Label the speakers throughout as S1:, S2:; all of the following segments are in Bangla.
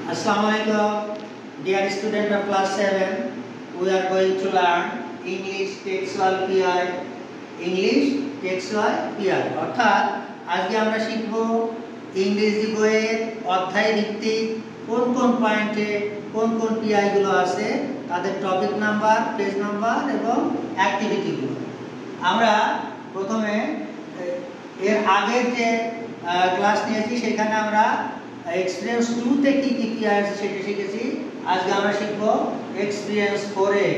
S1: Assalamualaikum, dear student of class 7. We are going to learn English textual PI. English textual PI. অর্থাৎ আজকে আমরা শিখব ইংরেজি বইয়ের অধ্যায় ভিত্তিক কোন কোন পয়েন্টে কোন কোন PI গুলো আছে তাদের টপিক নাম্বার, পেজ নাম্বার এবং অ্যাক্টিভিটি গুলো। আমরা প্রথমে এর আগের যে ক্লাস নিয়েছি সেখানে আমরা এক্সপেরিয়েন্স 2 তে কি কি PI আছে সেটা শিখেছি। আজকে আমরা শিখব এক্সপেরিয়েন্স 4 এ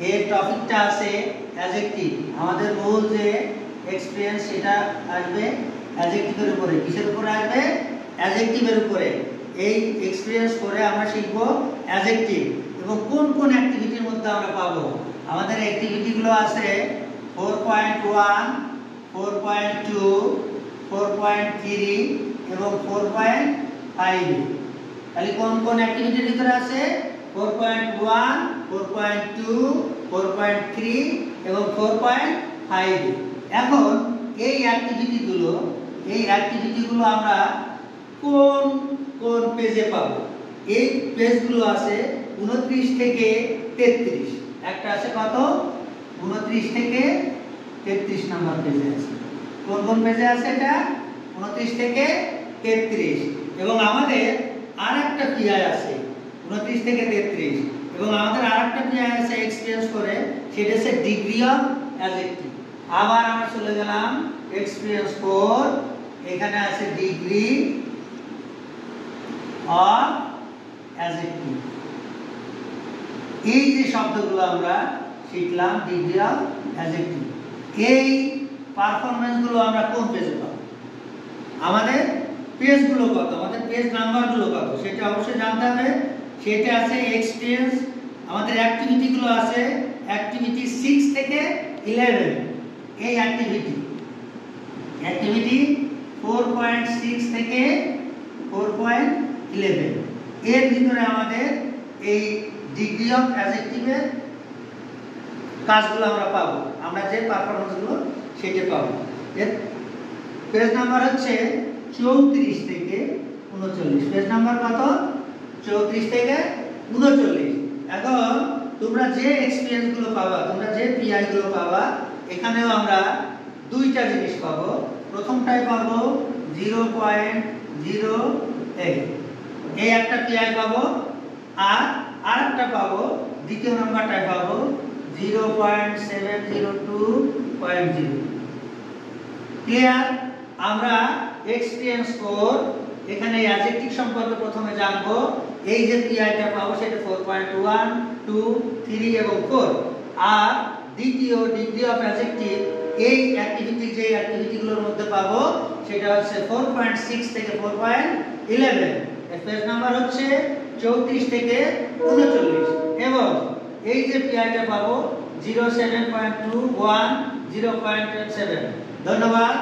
S1: এর টপিকটা আছে অ্যাডজেক্টিভ। আমাদের মূল যে এক্সপেরিয়েন্স সেটা আসবে অ্যাডজেক্টিভের উপরে। কিসের উপরে আসবে? অ্যাডজেক্টিভের উপরে। এই এক্সপেরিয়েন্স 4 এ আমরা শিখব অ্যাডজেক্টিভ এবং কোন কোন অ্যাক্টিভিটির মধ্যে আমরা পাবো। আমাদের অ্যাক্টিভিটি গুলো আছে 4.1, 4.2, 4.3 এবং 4.5। তাহলে কোন কোন অ্যাক্টিভিটির ভিতরে আছে? 4.1, 4.2, 4.3 এবং 4.5। এখন এই অ্যাক্টিভিটিগুলো আমরা কোন কোন পেজে পাবো? এই পেজগুলো আছে 29 থেকে 33। একটা আছে কত? 29 থেকে 33 নাম্বার পেজে আছে। কোন কোন পেজে আছে এটা? 29 থেকে 33। এবং আমাদের আরেকটা PI আছে 29 থেকে 33 এবং আমাদের আরেকটা PI আছে এক্সপেরিয়েন্স করে, সেটা হচ্ছে ডিগ্রি অফ অ্যাডজেক্টিভ। আবার আমরা চলে গেলাম এক্সপেরিয়েন্স 4, এখানে আছে ডিগ্রি অফ অ্যাডজেক্টিভ। এই যে শব্দগুলো আমরা শিখলাম ডিগ্রি অফ অ্যাডজেক্টিভ, এই পারফরম্যান্স গুলো আমরা কোন পেজে পাবো? আমাদের পেজগুলো কত, আমাদের পেজ নাম্বারগুলো কত সেটা অবশ্যই জানতে হবে। সেটা আছে এক্সপেরিয়েন্স। আমাদের অ্যাক্টিভিটি গুলো আছে অ্যাক্টিভিটি 6 থেকে 11। এই অ্যাক্টিভিটি 4.6 থেকে 4.11 এর ভিতরে আমাদের এই ডিগ্রি অফ অ্যাডজেক্টিভের কাজগুলো আমরা পাবো। আমরা যে পারফরম্যান্স গুলো সেটা পাবো। এর পেজ নাম্বার হচ্ছে 34 থেকে 39। পেজ নাম্বার কত? 34 থেকে 39। এখন তোমরা যে এক্সপেরিয়েন্স গুলো পাবা, তোমরা যে PI গুলো পাবা, এখানেও আমরা দুইটা জিনিস পাবো। প্রথমটাই পাবো 0.08, এই একটা PI পাবো, আর আরেকটা পাবো, দ্বিতীয় নাম্বারটাই পাবো 0.702.0। ক্লিয়ার? আমরা এক্সপেরিয়েন্স 4 এখানে অ্যাডজেক্টিভ সম্পর্কে প্রথমে জানবো। এই যে PIটা পাবো সেটা 4.1, 2, 3 এবং 4। আর দ্বিতীয় ডিগ্রি অফ অ্যাডজেক্টিভ এই অ্যাক্টিভিটিগুলোর মধ্যে পাবো সেটা হচ্ছে 4.6 থেকে 4.11। এর পেজ নাম্বার হচ্ছে 34 থেকে 39 এবং এই যে PIটা পাবো 07.21, 0.7। ধন্যবাদ।